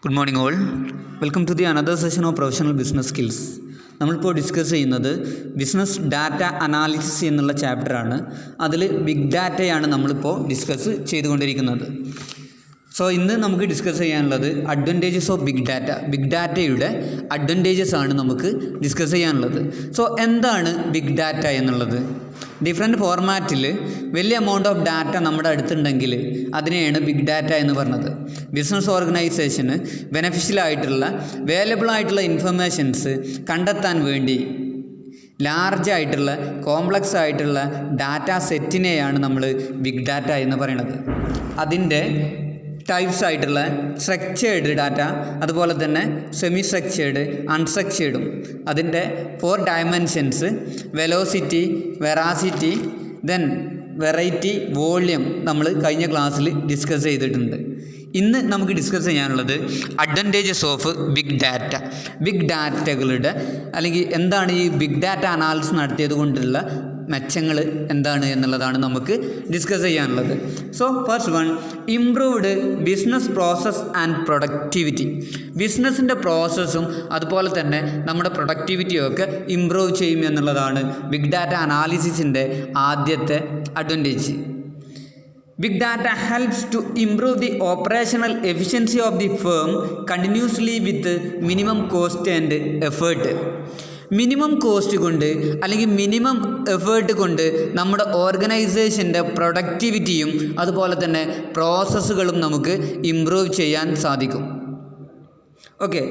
Good morning all. Welcome to the another session of professional business skills. നമ്മളിപ്പോൾ discuss ചെയ്യുന്നത് business data analysis എന്നുള്ള ചാപ്റ്ററാണ്. അതിൽ big ഡാറ്റയാണ് നമ്മളിപ്പോൾ ഡിസ്കസ് ചെയ്തുകൊണ്ടിരിക്കുന്നത്. സോ ഇന്ന് നമുക്ക് ഡിസ്കസ് ചെയ്യാനുള്ളത് advantages of big data. Big ഡാറ്റയുടെ അഡ്വാൻറ്റേജസ് ആണ് നമുക്ക് ഡിസ്കസ് ചെയ്യാനുള്ളത്. സോ എന്താണ് ബിഗ് ഡാറ്റ എന്നുള്ളത്? ഡിഫറെൻറ്റ് ഫോർമാറ്റിൽ വലിയ എമൗണ്ട് ഓഫ് ഡാറ്റ നമ്മുടെ അടുത്തുണ്ടെങ്കിൽ അതിനെയാണ് ബിഗ് ഡാറ്റ എന്ന് പറഞ്ഞത്. ബിസിനസ് ഓർഗനൈസേഷന് ബെനഫിഷ്യലായിട്ടുള്ള വേലബിൾ ആയിട്ടുള്ള ഇൻഫർമേഷൻസ് കണ്ടെത്താൻ വേണ്ടി ലാർജ് ആയിട്ടുള്ള കോംപ്ലക്സ് ആയിട്ടുള്ള ഡാറ്റ സെറ്റിനെയാണ് നമ്മൾ ബിഗ് ഡാറ്റ എന്ന് പറയുന്നത്. അതിൻ്റെ ടൈപ്സ് ആയിട്ടുള്ള സ്ട്രക്ചേർഡ് ഡാറ്റ, അതുപോലെ തന്നെ സെമി സ്ട്രക്ചേർഡ്, അൺസ്ട്രക്ചേർഡും. അതിൻ്റെ 4 dimensions velocity, veracity, then variety, volume നമ്മൾ കഴിഞ്ഞ ക്ലാസ്സിൽ ഡിസ്കസ് ചെയ്തിട്ടുണ്ട്. ഇന്ന് നമുക്ക് ഡിസ്കസ് ചെയ്യാനുള്ളത് advantages of big data. Big ഡാറ്റകളുടെ അല്ലെങ്കിൽ എന്താണ് ഈ ബിഗ് ഡാറ്റ അനാലിസിസ് നടത്തിയത് കൊണ്ടുള്ള മെച്ചങ്ങൾ എന്താണ് എന്നുള്ളതാണ് നമുക്ക് ഡിസ്കസ് ചെയ്യാനുള്ളത്. So first one, improved business process and productivity. ബിസിനസ്സിൻ്റെ പ്രോസസ്സും അതുപോലെ തന്നെ നമ്മുടെ പ്രൊഡക്ടിവിറ്റിയും ഒക്കെ ഇംപ്രൂവ് ചെയ്യും എന്നുള്ളതാണ് ബിഗ് ഡാറ്റ അനാലിസിസിൻ്റെ ആദ്യത്തെ advantage. Big data helps to improve the operational efficiency of the firm continuously with minimum cost and effort. Minimum cost കൊണ്ട് അല്ലെങ്കിൽ മിനിമം എഫേർട്ട് കൊണ്ട് നമ്മുടെ ഓർഗനൈസേഷൻ്റെ പ്രൊഡക്ടിവിറ്റിയും അതുപോലെ തന്നെ പ്രോസസ്സുകളും നമുക്ക് ഇംപ്രൂവ് ചെയ്യാൻ സാധിക്കും. ഓക്കെ,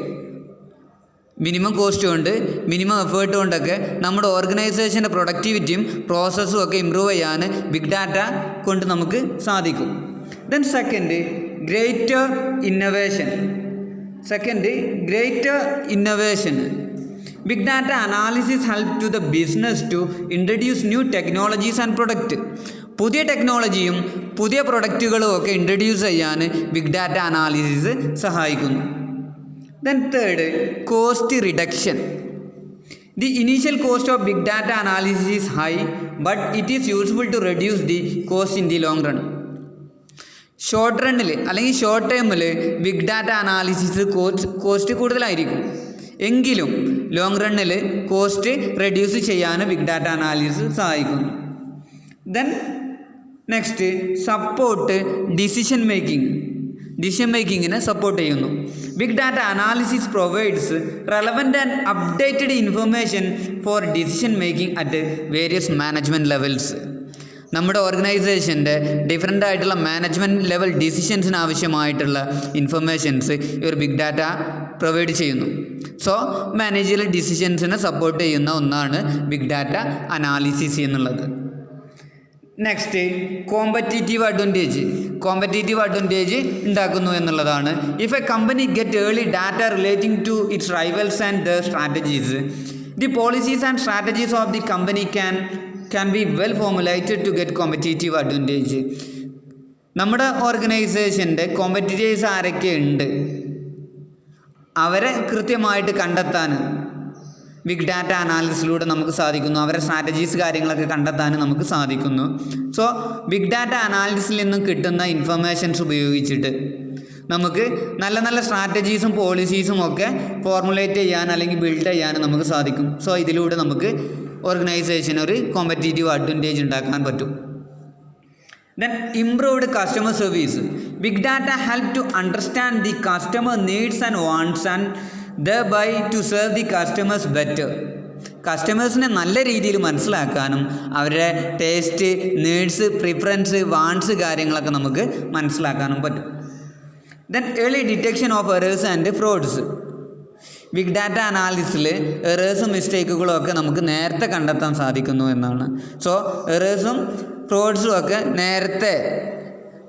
മിനിമം കോസ്റ്റ് കൊണ്ട് മിനിമം എഫേർട്ട് കൊണ്ടൊക്കെ നമ്മുടെ ഓർഗനൈസേഷൻ്റെ പ്രൊഡക്ടിവിറ്റിയും പ്രോസസ്സും ഒക്കെ ഇമ്പ്രൂവ് ചെയ്യാൻ ബിഗ് ഡാറ്റ കൊണ്ട് നമുക്ക് സാധിക്കും. Then second, greater innovation. Big data analysis help to the business to introduce new technologies and product. പുതിയ ടെക്നോളജിയും പുതിയ പ്രൊഡക്റ്റുകളും ഒക്കെ ഇൻട്രൊഡ്യൂസ് ചെയ്യാൻ ബിഗ് ഡാറ്റ അനാലിസിസ് സഹായിക്കുന്നു. Then third, cost reduction. The initial cost of big data analysis is high, but it is useful to reduce the cost in the long run. Short റണ്ണിൽ അല്ലെങ്കിൽ short ടൈമിൽ big data analysis cost കൂടുതലായിരിക്കും, എങ്കിലും long റണ്ണിൽ cost reduce ചെയ്യാൻ big data analysis സഹായിക്കുന്നു. Then next, support decision മേക്കിങ്ങിനെ support ചെയ്യുന്നു. Big data analysis provides relevant and updated information for decision making at various management levels. നമ്മുടെ ഓർഗനൈസേഷൻ്റെ ഡിഫറെൻ്റ് ആയിട്ടുള്ള മാനേജ്മെൻറ്റ് ലെവൽ ഡിസിഷൻസിന് ആവശ്യമായിട്ടുള്ള ഇൻഫർമേഷൻസ് ഈ ഒരു ബിഗ് ഡാറ്റ പ്രൊവൈഡ് ചെയ്യുന്നു. സോ മാനേജറിയൽ ഡിസിഷൻസിനെ സപ്പോർട്ട് ചെയ്യുന്ന ഒന്നാണ് ബിഗ് ഡാറ്റ അനാലിസിസ് എന്നുള്ളത്. നെക്സ്റ്റ്, കോമ്പറ്റീറ്റീവ് അഡ്വാൻറ്റേജ് ഉണ്ടാക്കുന്നു എന്നുള്ളതാണ്. If a company get early data relating to its rivals and the strategies, the policies and strategies of the company can be well formulated to get competitive advantage. നമ്മുടെ ഓർഗനൈസേഷൻ്റെ competitors ആരൊക്കെ ഉണ്ട് അവരെ കൃത്യമായിട്ട് കണ്ടെത്താൻ big data അനാലിസിസിലൂടെ നമുക്ക് സാധിക്കുന്നു. അവരുടെ സ്ട്രാറ്റജീസ് കാര്യങ്ങളൊക്കെ കണ്ടെത്താൻ നമുക്ക് സാധിക്കുന്നു. സോ ബിഗ് ഡാറ്റ അനാലിസിസിൽ നിന്നും കിട്ടുന്ന ഇൻഫർമേഷൻസ് ഉപയോഗിച്ചിട്ട് നമുക്ക് നല്ല നല്ല സ്ട്രാറ്റജീസും പോളിസീസും ഒക്കെ ഫോർമുലേറ്റ് ചെയ്യാൻ അല്ലെങ്കിൽ ബിൽഡ് ചെയ്യാൻ നമുക്ക് സാധിക്കും. സോ ഇതിലൂടെ നമുക്ക് ഓർഗനൈസേഷൻ ഒരു കോമ്പറ്റീറ്റീവ് അഡ്വാൻറ്റേജ് ഉണ്ടാക്കാൻ പറ്റും. Then improved customer service. Big data help to understand the customer needs and wants and thereby to serve the customers better. കസ്റ്റമേഴ്സിനെ നല്ല രീതിയിൽ മനസ്സിലാക്കാനും അവരുടെ ടേസ്റ്റ്, നീഡ്സ്, പ്രിഫറൻസ്, വാണ്ട്സ് കാര്യങ്ങളൊക്കെ നമുക്ക് മനസ്സിലാക്കാനും പറ്റും. Then early detection of errors and frauds. Big data അനാലിസിസിൽ എറേഴ്സും മിസ്റ്റേക്കുകളും ഒക്കെ നമുക്ക് നേരത്തെ കണ്ടെത്താൻ സാധിക്കുന്നു എന്നാണ്. സോ എറേഴ്സും ഫ്രോഡ്സും ഒക്കെ നേരത്തെ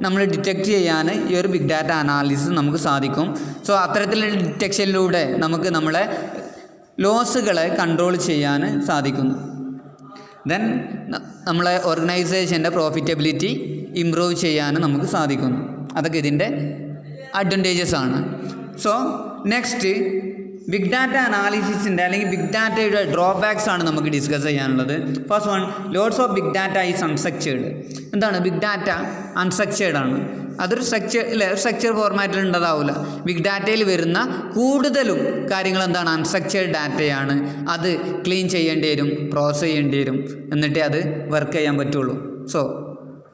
നമ്മൾ ഡിറ്റക്റ്റ് ചെയ്യാൻ ഈ ഒരു ബിഗ് ഡാറ്റ അനാലിസിസ് നമുക്ക് സാധിക്കും. സോ അത്തരത്തിലുള്ള ഡിറ്റക്ഷനിലൂടെ നമുക്ക് നമ്മളെ ലോസുകളെ കൺട്രോൾ ചെയ്യാൻ സാധിക്കുന്നു. ദെൻ നമ്മളെ ഓർഗനൈസേഷൻ്റെ പ്രോഫിറ്റബിലിറ്റി ഇംപ്രൂവ് ചെയ്യാൻ നമുക്ക് സാധിക്കുന്നു. അതൊക്കെ ഇതിൻ്റെ അഡ്വാൻറ്റേജസ് ആണ്. സോ നെക്സ്റ്റ്, ബിഗ് ഡാറ്റ അനാലിസിസിൻ്റെ അല്ലെങ്കിൽ ബിഗ് ഡാറ്റയുടെ ഡ്രോബാക്സ് ആണ് നമുക്ക് ഡിസ്കസ് ചെയ്യാനുള്ളത്. First one, loads of big data is unstructured. എന്താണ് ബിഗ് ഡാറ്റ? അൺസ്ട്രക്ചേർഡ് ആണ്. അതൊരു സ്ട്രക്ചർ ഫോർമാറ്റിൽ ഉണ്ടതാവില്ല. ബിഗ് ഡാറ്റയിൽ വരുന്ന കൂടുതലും കാര്യങ്ങൾ എന്താണ്, അൺസ്ട്രക്ചേർഡ് ഡാറ്റയാണ്. അത് ക്ലീൻ ചെയ്യേണ്ടി വരും, പ്രോസസ് ചെയ്യേണ്ടി വരും, എന്നിട്ടേ അത് വർക്ക് ചെയ്യാൻ പറ്റുള്ളൂ. സോ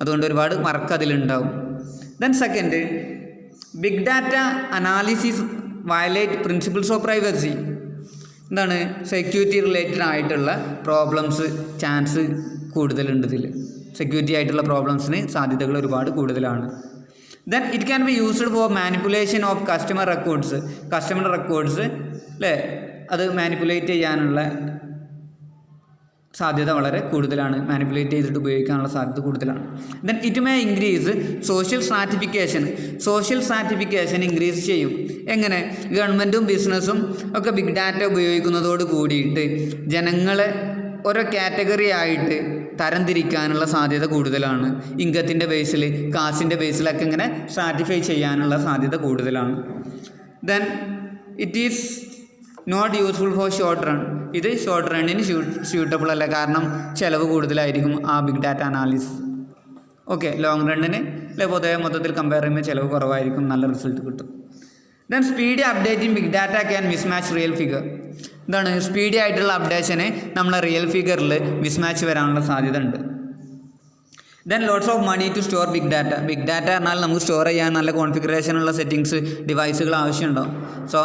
അതുകൊണ്ട് ഒരുപാട് വർക്ക് അതിലുണ്ടാവും. Then second, big data analysis violate principles of privacy. എന്താണ്, സെക്യൂരിറ്റി റിലേറ്റഡ് ആയിട്ടുള്ള പ്രോബ്ലംസ് ചാൻസ് കൂടുതലുണ്ട് ഇതിൽ. സെക്യൂരിറ്റി ആയിട്ടുള്ള പ്രോബ്ലംസിന് സാധ്യതകൾ ഒരുപാട് കൂടുതലാണ്. Then it can be used for manipulation of customer records. Customer records അല്ലേ, അത് മാനിപ്പുലേറ്റ് ചെയ്യാനുള്ള സാധ്യത വളരെ കൂടുതലാണ്. മാനിപ്പുലേറ്റ് ചെയ്തിട്ട് ഉപയോഗിക്കാനുള്ള സാധ്യത കൂടുതലാണ്. Then it may increase social stratification. Social stratification increase ചെയ്യും. എങ്ങനെ? ഗവൺമെൻറ്റും ബിസിനസ്സും ഒക്കെ ബിഗ് ഡാറ്റ ഉപയോഗിക്കുന്നതോട് കൂടിയിട്ട് ജനങ്ങളെ ഓരോ കാറ്റഗറി ആയിട്ട് തരംതിരിക്കാനുള്ള സാധ്യത കൂടുതലാണ്. ഇൻകത്തിൻ്റെ ബേസിൽ, കാശിൻ്റെ ബേസിലൊക്കെ ഇങ്ങനെ സ്ട്രാറ്റിഫൈ ചെയ്യാനുള്ള സാധ്യത കൂടുതലാണ്. Then it is not useful for short run. ഇത് ഷോർട്ട് റണ്ണിന് സ്യൂട്ടബിൾ അല്ല, കാരണം ചിലവ് കൂടുതലായിരിക്കും ആ big data analysis. Okay, long റണ്ണിന് അല്ലെ പൊതുവെ മൊത്തത്തിൽ കമ്പയർ ചെയ്യുമ്പോൾ ചിലവ് കുറവായിരിക്കും, നല്ല റിസൾട്ട് കിട്ടും. Then speedy updating big data can mismatch real figure. എന്താണ്, സ്പീഡി ആയിട്ടുള്ള അപ്ഡേഷന് നമ്മളെ റിയൽ ഫിഗറിൽ മിസ്മാച്ച് വരാനുള്ള സാധ്യത ഉണ്ട്. Then lots of money to store big data. Big data പറഞ്ഞാൽ നമുക്ക് സ്റ്റോർ ചെയ്യാൻ നല്ല കോൺഫിഗറേഷനുള്ള സെറ്റിങ്സ്, ഡിവൈസുകൾ ആവശ്യമുണ്ടാവും. സോ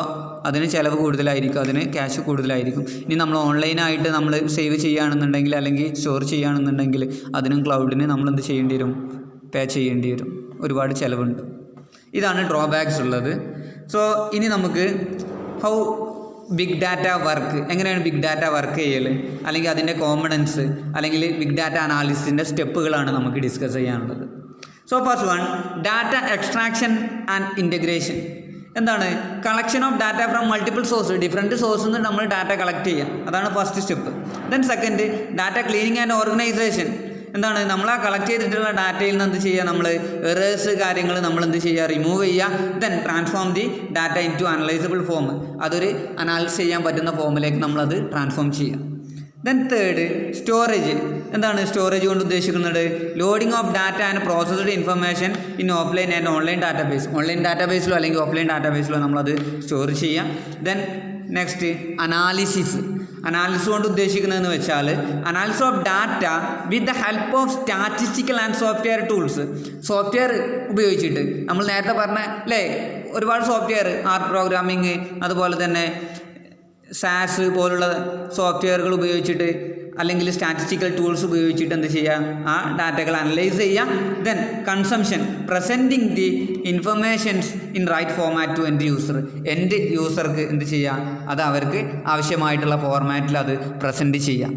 അതിന് ചിലവ് കൂടുതലായിരിക്കും, അതിന് ക്യാഷ് കൂടുതലായിരിക്കും. ഇനി നമ്മൾ ഓൺലൈനായിട്ട് നമ്മൾ സേവ് ചെയ്യുകയാണെന്നുണ്ടെങ്കിൽ അല്ലെങ്കിൽ സ്റ്റോർ ചെയ്യുകയാണെന്നുണ്ടെങ്കിൽ അതിനും ക്ലൗഡിന് നമ്മൾ എന്ത് ചെയ്യേണ്ടി വരും, പേ ചെയ്യേണ്ടി വരും, ഒരുപാട് ചിലവുണ്ട്. ഇതാണ് ഡ്രോബാക്സ് ഉള്ളത്. സോ ഇനി നമുക്ക് ഹൗ ബിഗ് ഡാറ്റ വർക്ക്, എങ്ങനെയാണ് ബിഗ് ഡാറ്റ വർക്ക് ചെയ്യൽ, അല്ലെങ്കിൽ അതിൻ്റെ കോമ്പണൻസ്, അല്ലെങ്കിൽ ബിഗ് ഡാറ്റ അനാലിസിസിൻ്റെ സ്റ്റെപ്പുകളാണ് നമുക്ക് ഡിസ്കസ് ചെയ്യാനുള്ളത്. So first one, data extraction and integration. എന്താണ്, collection of data from multiple source. Different സോഴ്സിൽ നിന്ന് നമ്മൾ ഡാറ്റ കളക്ട് ചെയ്യാം, അതാണ് first step. Then second, data cleaning and organization. എന്താണ്, നമ്മൾ ആ കളക്ട് ചെയ്തിട്ടുള്ള ഡാറ്റയിൽ നിന്ന് എന്ത് ചെയ്യുക, നമ്മൾ എറേഴ്സ് കാര്യങ്ങൾ നമ്മൾ എന്ത് ചെയ്യുക, റിമൂവ് ചെയ്യുക. Then transform the data in to analysable form. അതൊരു അനാലിസ് ചെയ്യാൻ പറ്റുന്ന ഫോമിലേക്ക് നമ്മളത് ട്രാൻസ്ഫോം ചെയ്യുക. Then third, storage. എന്താണ് സ്റ്റോറേജ് കൊണ്ട് ഉദ്ദേശിക്കുന്നത്? Loading of data and processed information in offline and online database. Online ഡാറ്റാബേസിലോ അല്ലെങ്കിൽ ഓഫ്ലൈൻ ഡാറ്റാബേസിലോ നമ്മളത് സ്റ്റോർ ചെയ്യാം. Then next, analysis. അനാലിസിസ് കൊണ്ട് ഉദ്ദേശിക്കുന്നതെന്ന് വെച്ചാൽ analysis of data with the help of statistical and software tools. Software ഉപയോഗിച്ചിട്ട് നമ്മൾ നേരത്തെ പറഞ്ഞ അല്ലേ, ഒരുപാട് സോഫ്റ്റ്വെയർ, ആർ പ്രോഗ്രാമിങ്, അതുപോലെ തന്നെ സാസ് പോലുള്ള സോഫ്റ്റ്വെയറുകൾ ഉപയോഗിച്ചിട്ട് അല്ലെങ്കിൽ സ്റ്റാറ്റിസ്റ്റിക്കൽ ടൂൾസ് ഉപയോഗിച്ചിട്ട് എന്ത് ചെയ്യുക, ആ ഡാറ്റകൾ അനലൈസ് ചെയ്യുക. Then consumption, presenting the informations in right format to end user. End യൂസർക്ക് എന്ത് ചെയ്യുക, അത് അവർക്ക് ആവശ്യമായിട്ടുള്ള ഫോർമാറ്റിൽ അത് പ്രസൻറ്റ് ചെയ്യുക.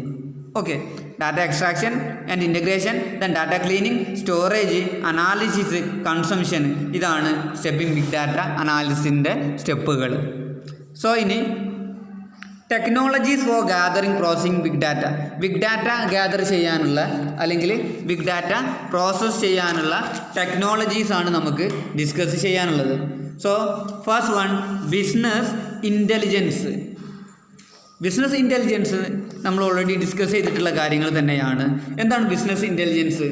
Okay, data extraction and integration, then data cleaning, storage, analysis, consumption. ഇതാണ് സ്റ്റെപ്പിംഗ് ബിഗ് ഡാറ്റ അനാലിസിസിൻ്റെ സ്റ്റെപ്പുകൾ. സോ ഇനി technologies for gathering processing big data. Big data gather ചെയ്യാനുള്ള അല്ലെങ്കിൽ ബിഗ് ഡാറ്റ പ്രോസസ്സ് ചെയ്യാനുള്ള ടെക്നോളജീസാണ് നമുക്ക് ഡിസ്കസ് ചെയ്യാനുള്ളത്. So first one, business intelligence. Business intelligence നമ്മൾ ഓൾറെഡി ഡിസ്കസ് ചെയ്തിട്ടുള്ള കാര്യങ്ങൾ തന്നെയാണ്. എന്താണ് business intelligence?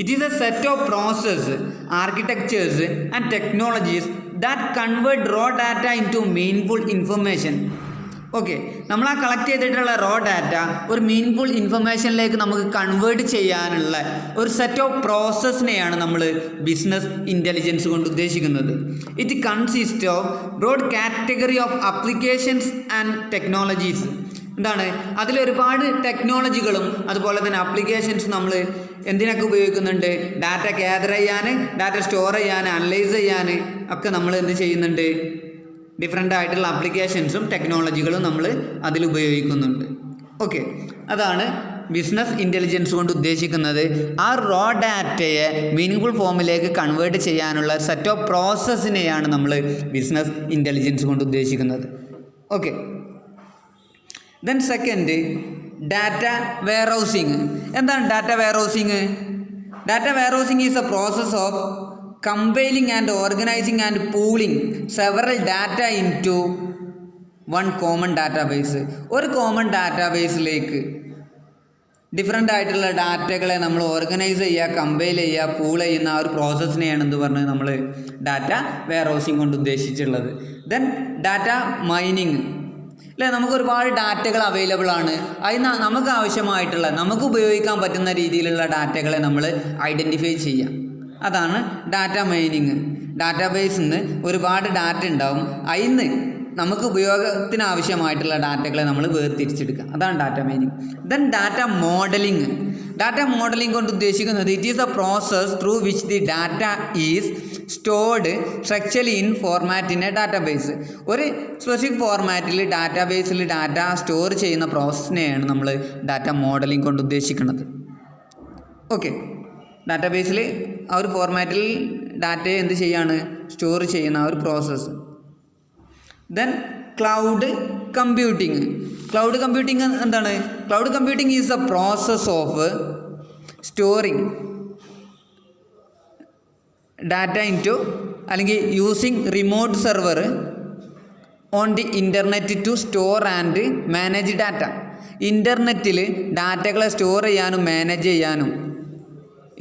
It is a set of process, architectures and technologies that convert raw data in to meaningful information. Okay, നമ്മൾ ആ കളക്ട് ചെയ്തിട്ടുള്ള raw data ഒരു meaningful ഇൻഫർമേഷനിലേക്ക് നമുക്ക് കൺവേർട്ട് ചെയ്യാനുള്ള ഒരു സെറ്റ് ഓഫ് പ്രോസസ്സിനെയാണ് നമ്മൾ ബിസിനസ് ഇൻ്റലിജൻസ് കൊണ്ട് ഉദ്ദേശിക്കുന്നത്. It consist of broad category of applications and technologies. എന്താണ്, അതിലൊരുപാട് ടെക്നോളജികളും അതുപോലെ തന്നെ ആപ്ലിക്കേഷൻസ് നമ്മൾ എന്തിനൊക്കെ ഉപയോഗിക്കുന്നുണ്ട്? ഡാറ്റ ഗ്യാദർ ചെയ്യാൻ, ഡാറ്റ സ്റ്റോർ ചെയ്യാൻ, അനലൈസ് ചെയ്യാൻ ഒക്കെ നമ്മൾ എന്ത് ചെയ്യുന്നുണ്ട്? ഡിഫറെൻ്റ് ആയിട്ടുള്ള ആപ്ലിക്കേഷൻസും ടെക്നോളജികളും നമ്മൾ അതിൽ ഉപയോഗിക്കുന്നുണ്ട്. ഓക്കെ, അതാണ് ബിസിനസ് ഇൻ്റലിജൻസ് കൊണ്ട് ഉദ്ദേശിക്കുന്നത്. ആ റോ ഡാറ്റയെ മീനിങ്ഫുൾ ഫോമിലേക്ക് കൺവേർട്ട് ചെയ്യാനുള്ള സെറ്റ് ഓഫ് പ്രോസസ്സിനെയാണ് നമ്മൾ ബിസിനസ് ഇൻ്റലിജൻസ് കൊണ്ട് ഉദ്ദേശിക്കുന്നത്. Okay, then second, data warehousing. എന്താണ് data warehousing? Data warehousing is a process of compiling and organizing and pooling several data into one common database. ഒരു common ഡാറ്റാബേസിലേക്ക് different ആയിട്ടുള്ള ഡാറ്റകളെ നമ്മൾ organise ചെയ്യുക, compile ചെയ്യുക, pool ചെയ്യുന്ന ആ ഒരു പ്രോസസ്സിനെയാണ് എന്ത് പറഞ്ഞത് നമ്മൾ ഡാറ്റ വെയർ ഹൗസിംഗ് കൊണ്ട് ഉദ്ദേശിച്ചിട്ടുള്ളത്. ദെൻ ഡാറ്റ മൈനിങ് അല്ലേ, നമുക്ക് ഒരുപാട് ഡാറ്റകൾ അവൈലബിൾ ആണ്. അതിന് നമുക്ക് ആവശ്യമായിട്ടുള്ള നമുക്ക് ഉപയോഗിക്കാൻ പറ്റുന്ന രീതിയിലുള്ള ഡാറ്റകളെ നമ്മൾ ഐഡൻറ്റിഫൈ ചെയ്യുക, അതാണ് ഡാറ്റ മൈനിങ്. ഡാറ്റാബേസിൽ നിന്ന് ഒരുപാട് ഡാറ്റ ഉണ്ടാവും, അതിന് നമുക്ക് ഉപയോഗത്തിന് ആവശ്യമായിട്ടുള്ള ഡാറ്റകളെ നമ്മൾ വേർതിരിച്ചെടുക്കുക, അതാണ് data mining. Then data modelling. Data modelling കൊണ്ട് ഉദ്ദേശിക്കുന്നത് it is a process through which the data is stored structurally in format in a database. ഒരു സ്പെസിഫിക് ഫോർമാറ്റിൽ ഡാറ്റാബേസിൽ ഡാറ്റ സ്റ്റോർ ചെയ്യുന്ന പ്രോസസ്സിനെയാണ് നമ്മൾ ഡാറ്റ മോഡലിംഗ് കൊണ്ട് ഉദ്ദേശിക്കുന്നത്. ഓക്കെ, ഡാറ്റാബേസിൽ ആ ഒരു ഫോർമാറ്റിൽ ഡാറ്റയെ എന്ത് ചെയ്യാണ്, സ്റ്റോർ ചെയ്യുന്ന ആ ഒരു process. Then cloud computing. Cloud computing എന്താണ്? Cloud computing is a process of storing data into അല്ലെങ്കിൽ using remote server on the internet to store and manage data. ഇൻ്റർനെറ്റിൽ ഡാറ്റകളെ സ്റ്റോർ ചെയ്യാനും മാനേജ് ചെയ്യാനും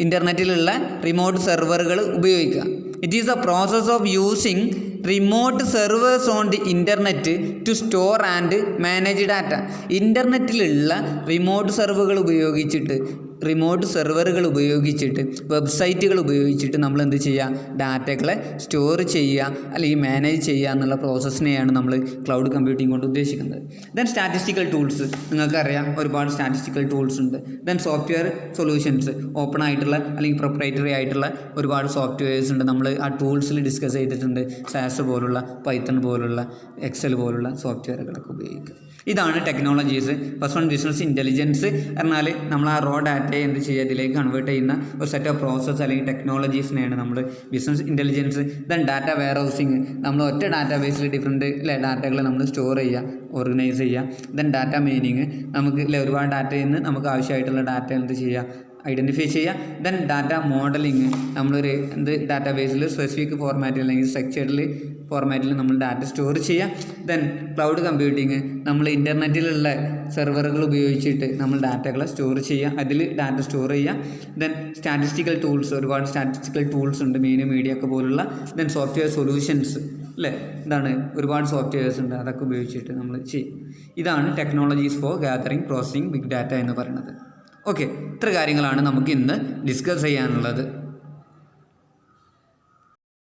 ഇൻ്റർനെറ്റിലുള്ള റിമോട്ട് സെർവറുകൾ ഉപയോഗിക്കുക. It is a process of using remote servers on the internet to store and manage data. ഇൻ്റർനെറ്റിലുള്ള remote സെർവറുകൾ ഉപയോഗിച്ചിട്ട് വെബ്സൈറ്റുകൾ ഉപയോഗിച്ചിട്ട് നമ്മൾ എന്ത് ചെയ്യുക, ഡാറ്റകളെ സ്റ്റോർ ചെയ്യുക അല്ലെങ്കിൽ മാനേജ് ചെയ്യുക എന്നുള്ള പ്രോസസ്സിനെയാണ് നമ്മൾ ക്ലൗഡ് കമ്പ്യൂട്ടിംഗ് കൊണ്ട് ഉദ്ദേശിക്കുന്നത്. Then statistical tools. നിങ്ങൾക്കറിയാം ഒരുപാട് സ്റ്റാറ്റിസ്റ്റിക്കൽ ടൂൾസ് ഉണ്ട്. Then software solutions. ഓപ്പൺ ആയിട്ടുള്ള അല്ലെങ്കിൽ പ്രൊപ്രൈറ്ററി ആയിട്ടുള്ള ഒരുപാട് സോഫ്റ്റ്വെയർസ് ഉണ്ട്. നമ്മൾ ആ ടൂൾസിൽ ഡിസ്കസ് ചെയ്തിട്ടുണ്ട്. സാസ് പോലുള്ള, പൈത്തൺ പോലുള്ള, എക്സൽ പോലുള്ള സോഫ്റ്റ്വെയറുകളൊക്കെ ഉപയോഗിക്കുക. ഇതാണ് technologies. First one business intelligence പറഞ്ഞാൽ നമ്മൾ ആ റോ ഡാറ്റയെ എന്ത് ചെയ്യുക, ഇതിലേക്ക് കൺവേർട്ട് ചെയ്യുന്ന ഒരു സെറ്റ് ഓഫ് പ്രോസസ്സ് അല്ലെങ്കിൽ ടെക്നോളജീസിനെയാണ് നമ്മൾ business intelligence. Then data wear housing. നമ്മൾ ഒറ്റ ഡാറ്റാബേസിൽ ഡിഫറെൻറ്റ് ഡാറ്റകൾ നമ്മൾ സ്റ്റോർ ചെയ്യുക, ഓർഗനൈസ് ചെയ്യുക. Then data mining. നമുക്ക് ഒരുപാട് ഡാറ്റയിൽ നിന്ന് നമുക്ക് ആവശ്യമായിട്ടുള്ള ഡാറ്റ എന്ത് ചെയ്യുക, ഐഡൻറ്റിഫൈ ചെയ്യുക. Then data modelling. നമ്മളൊരു ഡാറ്റാബേസിൽ സ്പെസിഫിക് ഫോർമാറ്റിൽ അല്ലെങ്കിൽ സ്ട്രക്ചർഡ് ഫോർമാറ്റിൽ നമ്മൾ ഡാറ്റ സ്റ്റോർ ചെയ്യുക. Then cloud computing. നമ്മൾ ഇൻ്റർനെറ്റിലുള്ള സെർവറുകൾ ഉപയോഗിച്ചിട്ട് നമ്മൾ ഡാറ്റകളെ സ്റ്റോർ ചെയ്യുക, അതിൽ ഡാറ്റ സ്റ്റോർ ചെയ്യുക. Then statistical tools. ഒരുപാട് സ്റ്റാറ്റിസ്റ്റിക്കൽ ടൂൾസ് ഉണ്ട്, മീഡിയ ഒക്കെ പോലുള്ള. ദെൻ സോഫ്റ്റ്വെയർ സൊല്യൂഷൻസ് അല്ലേ, ഇതാണ് ഒരുപാട് സോഫ്റ്റ്വെയർസ് ഉണ്ട്, അതൊക്കെ ഉപയോഗിച്ചിട്ട് നമ്മൾ ചെയ്യും. ഇതാണ് technologies for gathering processing big data എന്ന് പറയുന്നത്. ഓക്കെ, ഇത്ര കാര്യങ്ങളാണ് നമുക്ക് ഇന്ന് ഡിസ്കസ് ചെയ്യാനുള്ളത്.